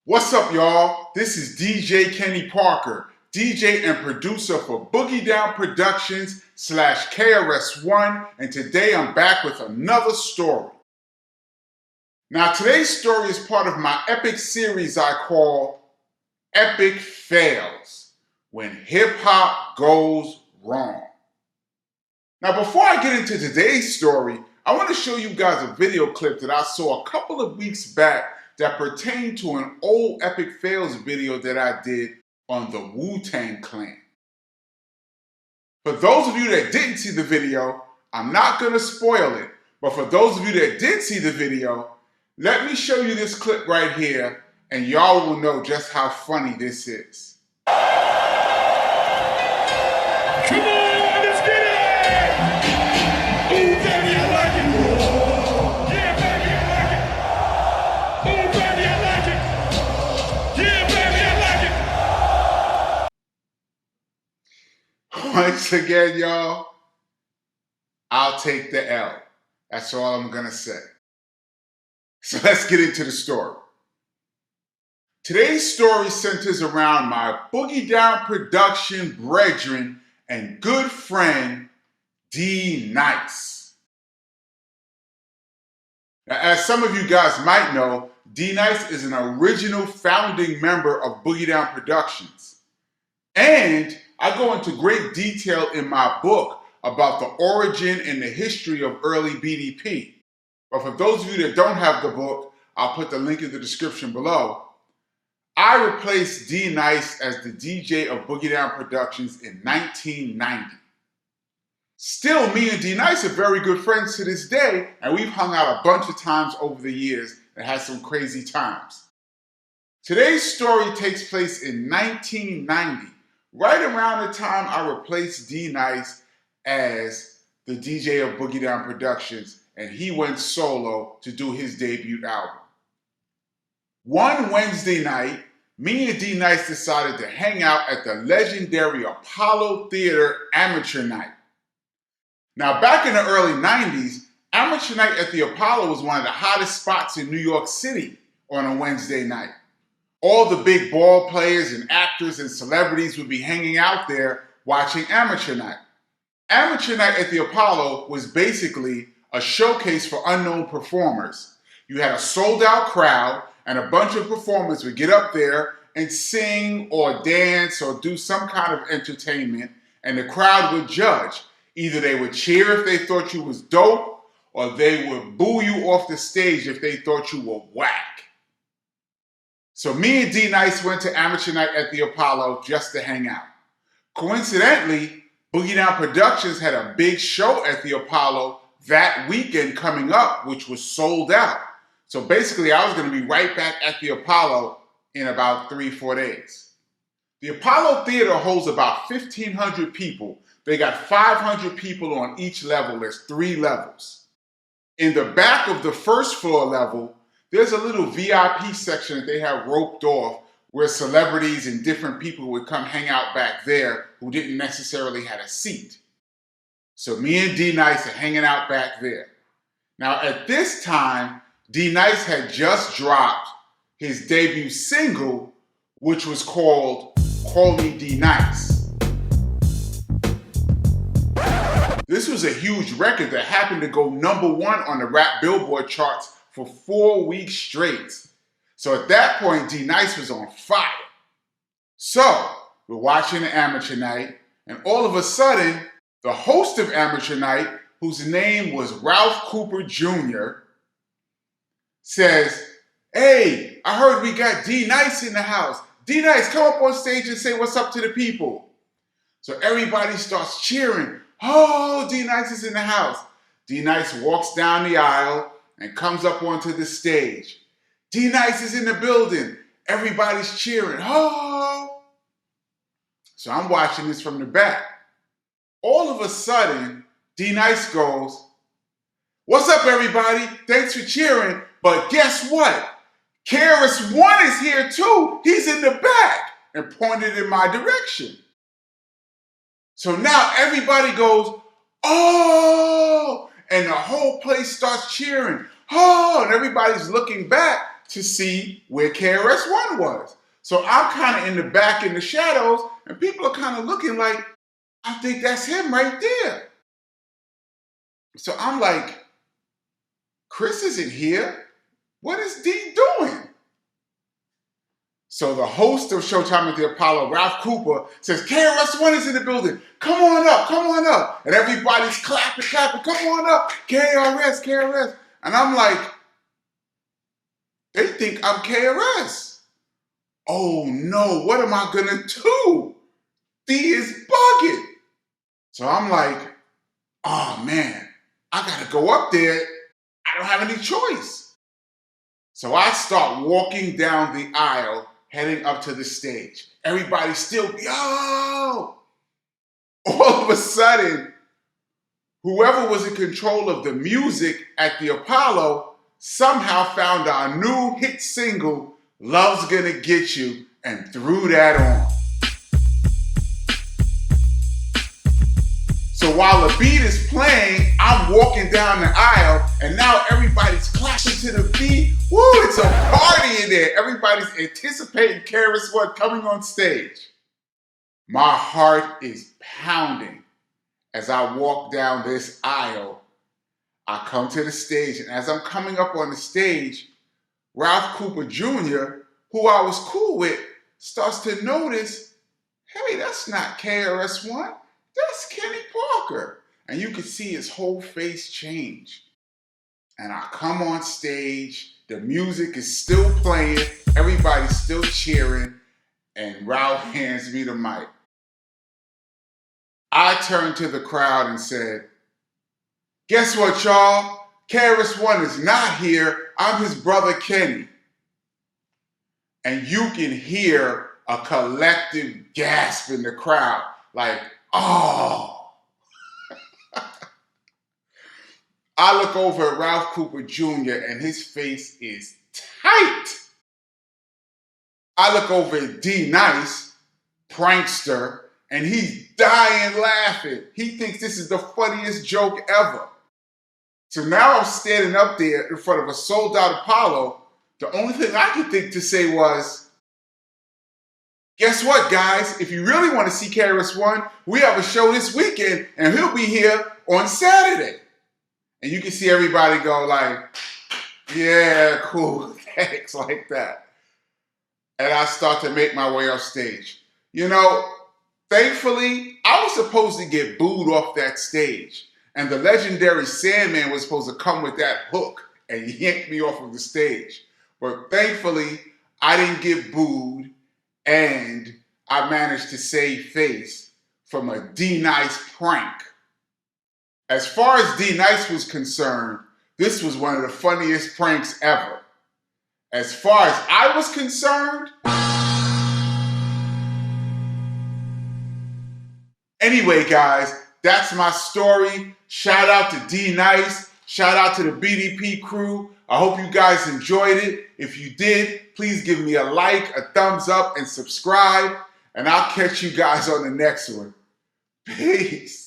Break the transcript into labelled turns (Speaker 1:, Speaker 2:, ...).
Speaker 1: What's up, y'all? This is DJ Kenny Parker, DJ and producer for Boogie Down Productions / KRS-One, and today I'm back with another story. Now, today's story is part of my epic series I call Epic Fails, when hip-hop goes wrong. Now, before I get into today's story, I want to show you guys a video clip that I saw a couple of weeks back that pertained to an old Epic Fails video that I did on the Wu-Tang Clan. For those of you that didn't see the video, I'm not going to spoil it, but for those of you that did see the video, let me show you this clip right here, and y'all will know just how funny this is.
Speaker 2: Come on, let's get it! Ooh, baby, I like it! Yeah, baby, I like it! Ooh, baby, I like it! Yeah, baby, I like it!
Speaker 1: Once again, y'all, I'll take the L. That's all I'm going to say. So let's get into the story. Today's story centers around my Boogie Down production brethren and good friend, D-Nice. Now, as some of you guys might know, D-Nice is an original founding member of Boogie Down Productions. And I go into great detail in my book about the origin and the history of early BDP. But for those of you that don't have the book, I'll put the link in the description below. I replaced D-Nice as the DJ of Boogie Down Productions in 1990. Still, me and D-Nice are very good friends to this day, and we've hung out a bunch of times over the years and had some crazy times. Today's story takes place in 1990, right around the time I replaced D-Nice as the DJ of Boogie Down Productions, and he went solo to do his debut album. One Wednesday night, me and D-Nice decided to hang out at the legendary Apollo Theater Amateur Night. Now, back in the early 90s, Amateur Night at the Apollo was one of the hottest spots in New York City on a Wednesday night. All the big ball players and actors and celebrities would be hanging out there watching Amateur Night. Amateur Night at the Apollo was basically a showcase for unknown performers. You had a sold-out crowd, and a bunch of performers would get up there and sing or dance or do some kind of entertainment, and the crowd would judge. Either they would cheer if they thought you was dope, or they would boo you off the stage if they thought you were whack. So me and D-Nice went to Amateur Night at the Apollo just to hang out. Coincidentally, Boogie Down Productions had a big show at the Apollo that weekend coming up, which was sold out. So basically, I was going to be right back at the Apollo in about 3-4 days. The Apollo Theater holds about 1,500 people. They got 500 people on each level. There's 3 levels. In the back of the first floor level, there's a little VIP section that they have roped off where celebrities and different people would come hang out back there who didn't necessarily have a seat. So me and D-Nice are hanging out back there. Now, at this time, D-Nice had just dropped his debut single, which was called Call Me D-Nice. This was a huge record that happened to go #1 on the rap Billboard charts for 4 weeks straight. So at that point, D-Nice was on fire. So we're watching the Amateur Night, and all of a sudden, the host of Amateur Night, whose name was Ralph Cooper Jr., says, "Hey, I heard we got D-Nice in the house. D-Nice, come up on stage and say what's up to the people." So everybody starts cheering. "Oh, D-Nice is in the house." D-Nice walks down the aisle and comes up onto the stage. D-Nice is in the building. Everybody's cheering. "Oh!" So I'm watching this from the back. All of a sudden, D-Nice goes, "What's up, everybody? Thanks for cheering. But guess what? KRS-One is here too. He's in the back," and pointed in my direction. So now everybody goes, "Oh!" And the whole place starts cheering. "Oh!" And everybody's looking back to see where KRS-One was. So I'm kind of in the back in the shadows, and people are kind of looking like, I think that's him right there. So I'm like, Chris isn't here. What is D doing? So the host of Showtime at the Apollo, Ralph Cooper, says, KRS-One is in the building. Come on up, come on up. And everybody's clapping, clapping. Come on up. KRS, KRS. And I'm like, they think I'm KRS. Oh no, what am I gonna do? D is bugging. So I'm like, oh man, I gotta go up there. I don't have any choice. So I start walking down the aisle, heading up to the stage. Everybody's still, yo! All of a sudden, whoever was in control of the music at the Apollo somehow found our new hit single, Love's Gonna Get You, and threw that on. So while the beat is playing, I'm walking down the aisle, and now everybody's clapping to the beat. Woo, it's a party in there. Everybody's anticipating KRS-One coming on stage. My heart is pounding as I walk down this aisle. I come to the stage, and as I'm coming up on the stage, Ralph Cooper Jr., who I was cool with, starts to notice, hey, that's not KRS-One. That's Kenny Parker. And you can see his whole face change. And I come on stage, the music is still playing, everybody's still cheering, and Ralph hands me the mic. I turned to the crowd and said, guess what, y'all? KRS-One is not here. I'm his brother Kenny. And you can hear a collective gasp in the crowd, like, oh. I look over at Ralph Cooper Jr. and his face is tight. I look over at D Nice, prankster, and he's dying laughing. He thinks this is the funniest joke ever. So now I'm standing up there in front of a sold out Apollo. The only thing I could think to say was, guess what, guys? If you really want to see KRS-One, we have a show this weekend, and he'll be here on Saturday. And you can see everybody go like, yeah, cool, thanks, like that. And I start to make my way off stage. You know, thankfully, I was supposed to get booed off that stage. And the legendary Sandman was supposed to come with that hook and yank me off of the stage. But thankfully, I didn't get booed, and I managed to save face from a D-Nice prank. As far as D-Nice was concerned, this was one of the funniest pranks ever. As far as I was concerned, anyway, guys, that's my story. Shout out to D-Nice. Shout out to the BDP crew. I hope you guys enjoyed it. If you did, please give me a like, a thumbs up, and subscribe. And I'll catch you guys on the next one. Peace.